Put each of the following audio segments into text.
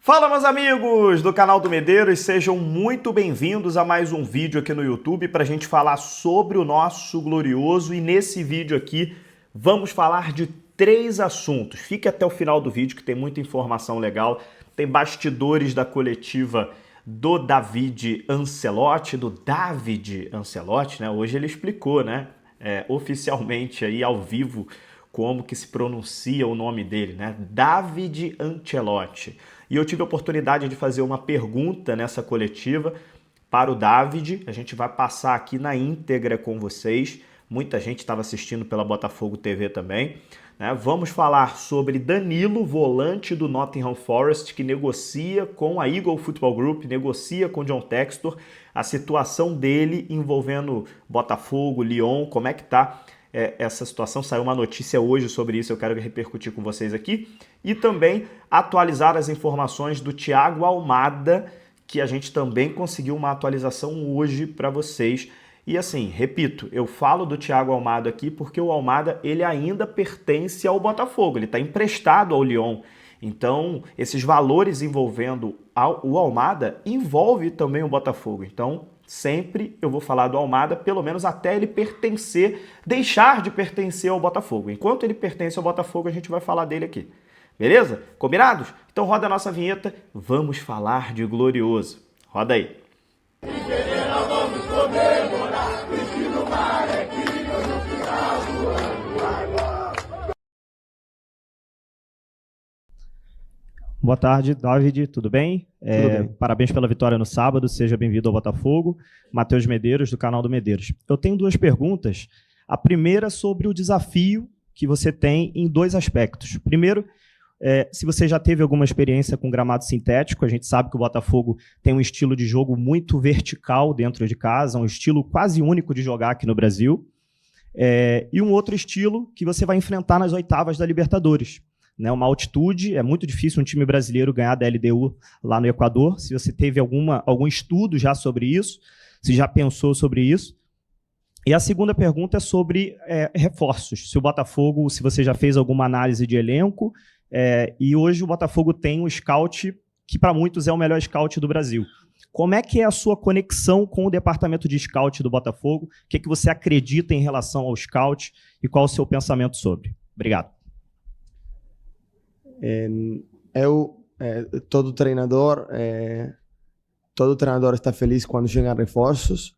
Fala, meus amigos do canal do Medeiros, sejam muito bem-vindos a mais um vídeo aqui no YouTube para a gente falar sobre o nosso glorioso. E nesse vídeo aqui vamos falar de 3 assuntos. Fique até o final do vídeo que tem muita informação legal. Tem bastidores da coletiva do David Ancelotti, né? Hoje ele explicou, né? Oficialmente aí ao vivo como que se pronuncia o nome dele, né? David Ancelotti. E eu tive a oportunidade de fazer uma pergunta nessa coletiva para o David. A gente vai passar aqui na íntegra com vocês. Muita gente estava assistindo pela Botafogo TV também, né? Vamos falar sobre Danilo, volante do Nottingham Forest, que negocia com a Eagle Football Group, negocia com John Textor, a situação dele envolvendo Botafogo, Lyon, como é que tá essa situação. Saiu uma notícia hoje sobre isso, eu quero repercutir com vocês aqui. E também atualizar as informações do Thiago Almada, que a gente também conseguiu uma atualização hoje para vocês. E assim, repito, eu falo do Thiago Almada aqui porque o Almada ele ainda pertence ao Botafogo, ele está emprestado ao Lyon. Então, esses valores envolvendo o Almada envolve também o Botafogo. Então, sempre eu vou falar do Almada, pelo menos até ele deixar de pertencer ao Botafogo. Enquanto ele pertence ao Botafogo, a gente vai falar dele aqui. Beleza? Combinados? Então roda a nossa vinheta, vamos falar de glorioso. Roda aí. Boa tarde, David, tudo bem? Tudo bem. Parabéns pela vitória no sábado, seja bem-vindo ao Botafogo. Matheus Medeiros, do canal do Medeiros. Eu tenho 2 perguntas. A primeira sobre o desafio que você tem em 2 aspectos. Primeiro, se você já teve alguma experiência com gramado sintético, a gente sabe que o Botafogo tem um estilo de jogo muito vertical dentro de casa, um estilo quase único de jogar aqui no Brasil, e um outro estilo que você vai enfrentar nas oitavas da Libertadores. Né, uma altitude, é muito difícil um time brasileiro ganhar da LDU lá no Equador. Se você teve algum estudo já sobre isso, se já pensou sobre isso. E a segunda pergunta é sobre reforços. Se o Botafogo, se você já fez alguma análise de elenco, e hoje o Botafogo tem um scout que para muitos é o melhor scout do Brasil. Como é que é a sua conexão com o departamento de scout do Botafogo? O que você acredita em relação ao scout e qual o seu pensamento sobre? Obrigado. Todo treinador está feliz quando chegam reforços.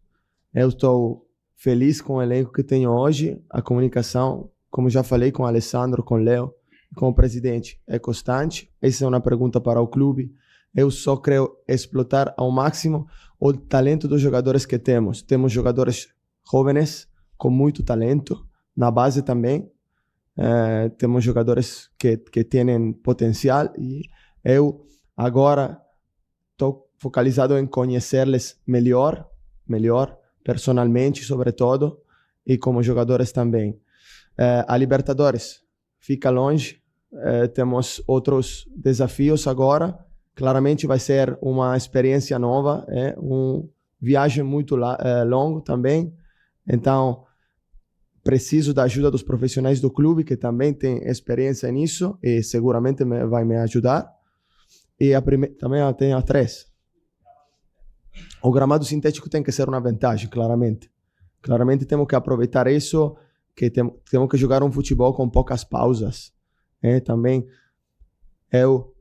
Eu estou feliz com o elenco que tenho hoje. A comunicação, como já falei com o Alessandro, com o Leo, com o presidente, é constante. Essa é uma pergunta para o clube. Eu só quero explotar ao máximo o talento dos jogadores que temos. Temos jogadores jovens com muito talento, na base também. Temos jogadores que têm potencial e eu agora estou focalizado em conhecê-los melhor, personalmente, sobretudo, e como jogadores também. A Libertadores fica longe, temos outros desafios agora. Claramente vai ser uma experiência nova, uma viagem muito longa também. Então, preciso da ajuda dos profissionais do clube, que também têm experiência nisso e seguramente vai me ajudar. E também tenho a 3. O gramado sintético tem que ser uma vantagem, claramente. Claramente temos que aproveitar isso, que temos que jogar um futebol com poucas pausas. Também eu,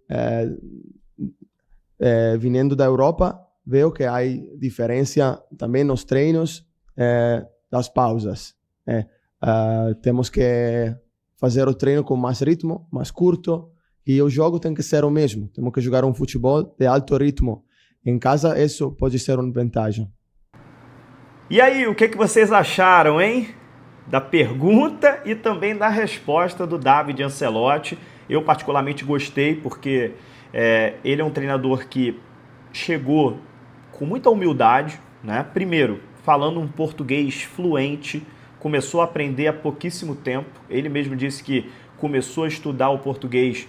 vindo da Europa, vejo que há diferença também nos treinos das pausas. Temos que fazer o treino com mais ritmo, mais curto, e o jogo tem que ser o mesmo. Temos que jogar um futebol de alto ritmo. Em casa, isso pode ser uma vantagem. E aí, o que vocês acharam, hein? Da pergunta e também da resposta do David Ancelotti. Eu particularmente gostei, porque ele é um treinador que chegou com muita humildade, né? Primeiro, falando um português fluente, começou a aprender há pouquíssimo tempo. Ele mesmo disse que começou a estudar o português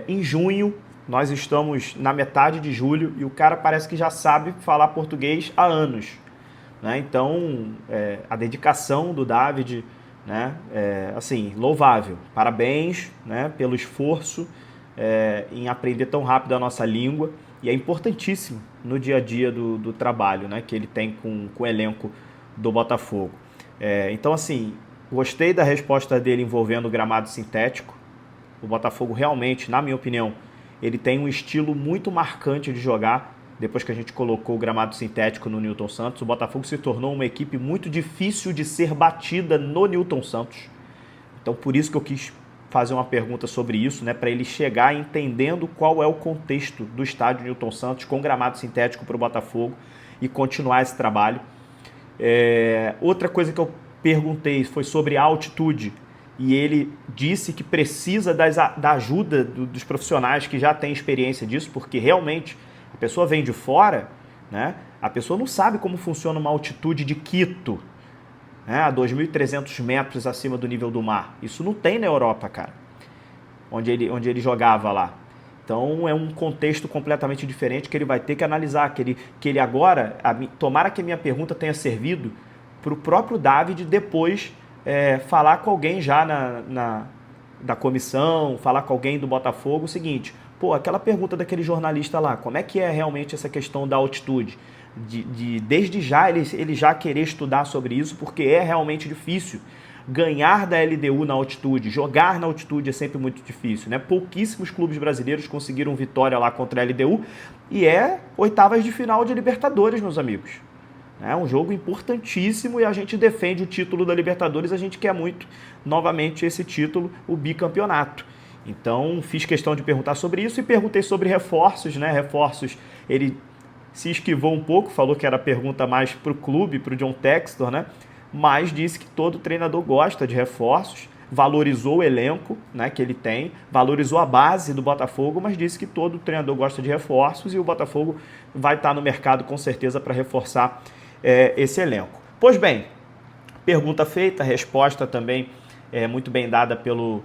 em junho. Nós estamos na metade de julho e o cara parece que já sabe falar português há anos. Né? Então, a dedicação do David, né, assim, louvável. Parabéns, né, pelo esforço. em aprender tão rápido a nossa língua, e é importantíssimo no dia a dia do trabalho, né, que ele tem com o elenco do Botafogo. Então, assim, gostei da resposta dele envolvendo o gramado sintético. O Botafogo realmente, na minha opinião, ele tem um estilo muito marcante de jogar. Depois que a gente colocou o gramado sintético no Newton Santos, o Botafogo se tornou uma equipe muito difícil de ser batida no Newton Santos. Então, por isso que eu quis fazer uma pergunta sobre isso, né, para ele chegar entendendo qual é o contexto do estádio Newton Santos com gramado sintético para o Botafogo e continuar esse trabalho. Outra coisa que eu perguntei foi sobre a altitude, e ele disse que precisa da ajuda dos profissionais que já têm experiência disso, porque realmente a pessoa vem de fora, né, a pessoa não sabe como funciona uma altitude de Quito, né, a 2.300 metros acima do nível do mar. Isso não tem na Europa, cara, onde ele jogava lá. Então é um contexto completamente diferente que ele vai ter que analisar, que ele agora, tomara que a minha pergunta tenha servido para o próprio David depois falar com alguém já da comissão, falar com alguém do Botafogo o seguinte: pô, aquela pergunta daquele jornalista lá, como é que é realmente essa questão da altitude? Desde já ele já querer estudar sobre isso, porque é realmente difícil. Ganhar da LDU na altitude, jogar na altitude é sempre muito difícil, né? Pouquíssimos clubes brasileiros conseguiram vitória lá contra a LDU, e oitavas de final de Libertadores, meus amigos. É um jogo importantíssimo e a gente defende o título da Libertadores, a gente quer muito, novamente, esse título, o bicampeonato. Então, fiz questão de perguntar sobre isso e perguntei sobre reforços, né? Reforços, ele se esquivou um pouco, falou que era pergunta mais para o clube, para o John Textor, né? Mas disse que todo treinador gosta de reforços, valorizou o elenco, né, que ele tem, valorizou a base do Botafogo, mas disse que todo treinador gosta de reforços e o Botafogo vai estar no mercado com certeza para reforçar esse elenco. Pois bem, pergunta feita, resposta também muito bem dada pelo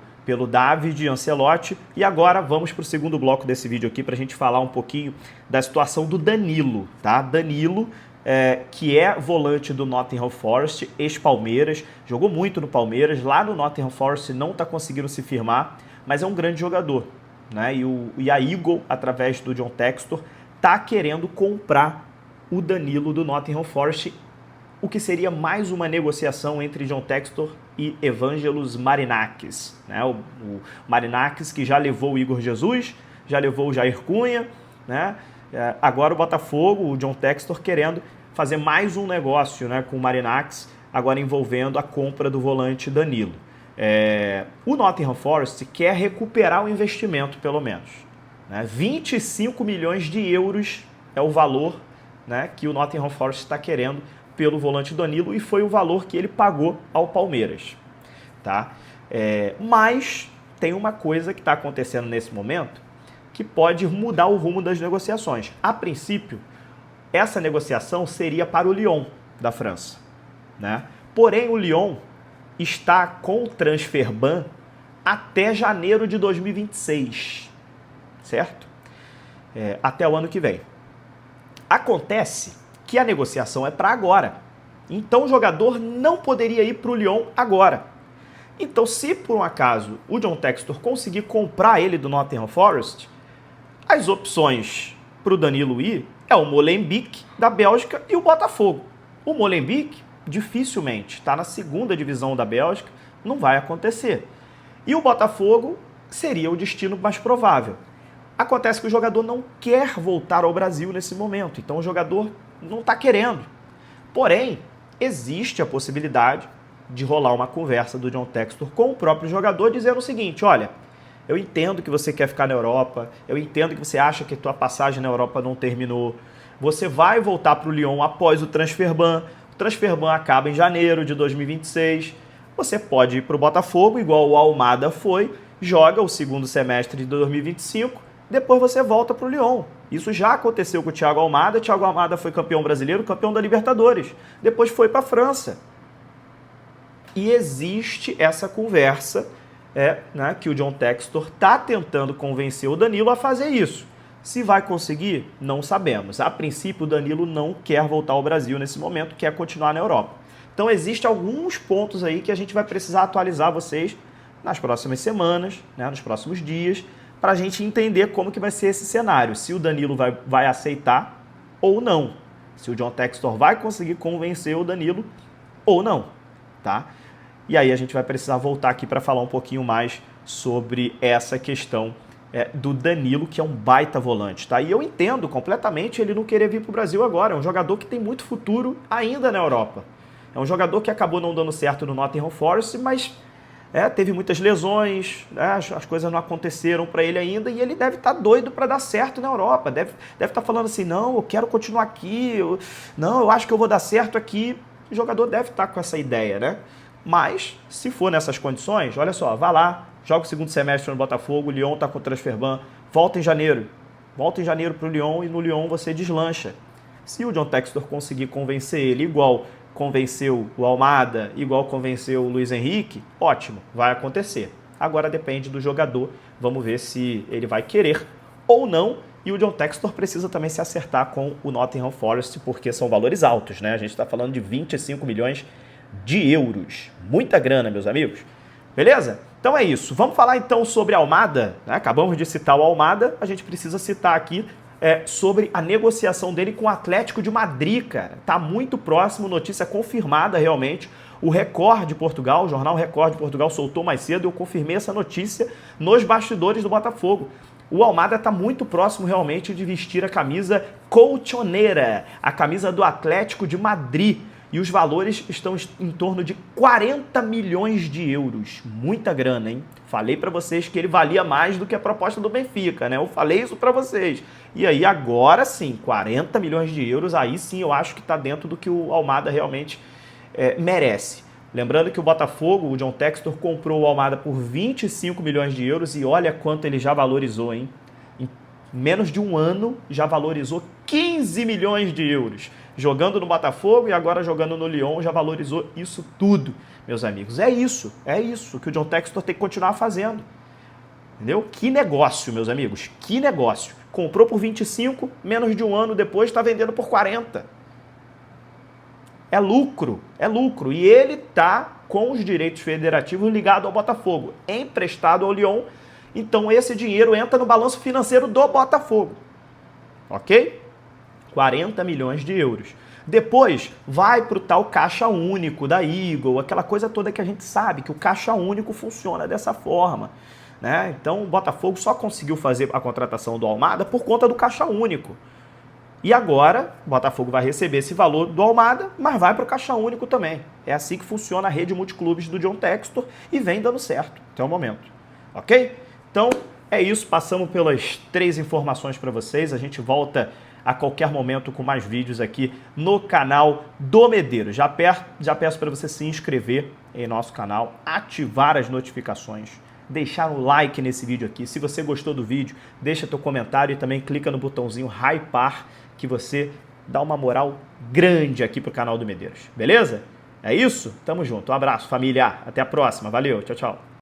David Ancelotti. E agora vamos para o segundo bloco desse vídeo aqui para a gente falar um pouquinho da situação do Danilo, tá? Danilo, que é volante do Nottingham Forest, ex-Palmeiras, jogou muito no Palmeiras, lá no Nottingham Forest não está conseguindo se firmar, mas é um grande jogador, né? E a Eagle, através do John Textor, está querendo comprar o Danilo do Nottingham Forest, o que seria mais uma negociação entre John Textor e Evangelos Marinakis, né? O Marinakis, que já levou o Igor Jesus, já levou o Jair Cunha, né? Agora o Botafogo, o John Textor, querendo fazer mais um negócio, né, com o Marinakis, agora envolvendo a compra do volante Danilo. O Nottingham Forest quer recuperar o investimento, pelo menos, né? 25 milhões de euros é o valor, né, que o Nottingham Forest está querendo pelo volante Danilo, e foi o valor que ele pagou ao Palmeiras, tá? Mas tem uma coisa que está acontecendo nesse momento que pode mudar o rumo das negociações. A princípio, essa negociação seria para o Lyon, da França, né? Porém, o Lyon está com o transfer ban até janeiro de 2026, certo? Até o ano que vem. Acontece que a negociação é para agora. Então, o jogador não poderia ir para o Lyon agora. Então, se por um acaso o John Textor conseguir comprar ele do Nottingham Forest, as opções para o Danilo ir é o Molenbeek, da Bélgica, e o Botafogo. O Molenbeek, dificilmente, está na segunda divisão da Bélgica, não vai acontecer. E o Botafogo seria o destino mais provável. Acontece que o jogador não quer voltar ao Brasil nesse momento, então o jogador não está querendo. Porém, existe a possibilidade de rolar uma conversa do John Textor com o próprio jogador, dizendo o seguinte: olha, eu entendo que você quer ficar na Europa, eu entendo que você acha que a tua passagem na Europa não terminou, você vai voltar para o Lyon após o transfer ban acaba em janeiro de 2026, você pode ir para o Botafogo, igual o Almada foi, joga o segundo semestre de 2025, depois você volta para o Lyon. Isso já aconteceu com o Thiago Almada. O Thiago Almada foi campeão brasileiro, campeão da Libertadores. Depois foi para a França. E existe essa conversa, né, que o John Textor está tentando convencer o Danilo a fazer isso. Se vai conseguir, não sabemos. A princípio, o Danilo não quer voltar ao Brasil nesse momento, quer continuar na Europa. Então, existem alguns pontos aí que a gente vai precisar atualizar vocês nas próximas semanas, né, nos próximos dias, para a gente entender como que vai ser esse cenário, se o Danilo vai aceitar ou não, se o John Textor vai conseguir convencer o Danilo ou não, tá? E aí a gente vai precisar voltar aqui para falar um pouquinho mais sobre essa questão do Danilo, que é um baita volante, tá? E eu entendo completamente ele não querer vir para o Brasil agora, é um jogador que tem muito futuro ainda na Europa. É um jogador que acabou não dando certo no Nottingham Forest, mas teve muitas lesões, as coisas não aconteceram para ele ainda e ele deve estar doido para dar certo na Europa. Deve estar falando assim, não, eu quero continuar aqui, eu acho que eu vou dar certo aqui. O jogador deve estar com essa ideia, né? Mas, se for nessas condições, olha só, vá lá, joga o segundo semestre no Botafogo, o Lyon está com o transfer ban, volta em janeiro para o Lyon e no Lyon você deslancha. Se o John Textor conseguir convencer ele igual convenceu o Almada, igual convenceu o Luiz Henrique, ótimo, vai acontecer. Agora depende do jogador, vamos ver se ele vai querer ou não. E o John Textor precisa também se acertar com o Nottingham Forest, porque são valores altos, né? A gente está falando de 25 milhões de euros. Muita grana, meus amigos. Beleza? Então é isso. Vamos falar então sobre Almada, né? Acabamos de citar o Almada, a gente precisa citar aqui sobre a negociação dele com o Atlético de Madrid, cara. Tá muito próximo, notícia confirmada realmente. O Record de Portugal, o jornal Record de Portugal soltou mais cedo, eu confirmei essa notícia nos bastidores do Botafogo. O Almada está muito próximo realmente de vestir a camisa colchoneira, a camisa do Atlético de Madrid. E os valores estão em torno de 40 milhões de euros. Muita grana, hein? Falei para vocês que ele valia mais do que a proposta do Benfica, né? Eu falei isso para vocês. E aí agora sim, 40 milhões de euros, aí sim eu acho que está dentro do que o Almada realmente merece. Lembrando que o Botafogo, o John Textor, comprou o Almada por 25 milhões de euros e olha quanto ele já valorizou, hein? Em menos de um ano já valorizou 15 milhões de euros. Jogando no Botafogo e agora jogando no Lyon já valorizou isso tudo, meus amigos. É isso que o John Textor tem que continuar fazendo. Entendeu? Que negócio, meus amigos, que negócio. Comprou por 25, menos de um ano depois está vendendo por 40. É lucro. E ele está com os direitos federativos ligados ao Botafogo, emprestado ao Lyon. Então esse dinheiro entra no balanço financeiro do Botafogo. Ok? 40 milhões de euros. Depois vai para o tal caixa único da Eagle, aquela coisa toda que a gente sabe que o caixa único funciona dessa forma, né? Então o Botafogo só conseguiu fazer a contratação do Almada por conta do caixa único. E agora o Botafogo vai receber esse valor do Almada, mas vai para o caixa único também. É assim que funciona a rede multiclubes do John Textor e vem dando certo até o momento. Ok? Então é isso, passamos pelas 3 informações para vocês. A gente volta a qualquer momento com mais vídeos aqui no canal do Medeiros. Já peço para você se inscrever em nosso canal, ativar as notificações, deixar um like nesse vídeo aqui. Se você gostou do vídeo, deixa teu comentário e também clica no botãozinho hypar, que você dá uma moral grande aqui pro canal do Medeiros. Beleza? É isso? Tamo junto. Um abraço, família. Até a próxima. Valeu. Tchau, tchau.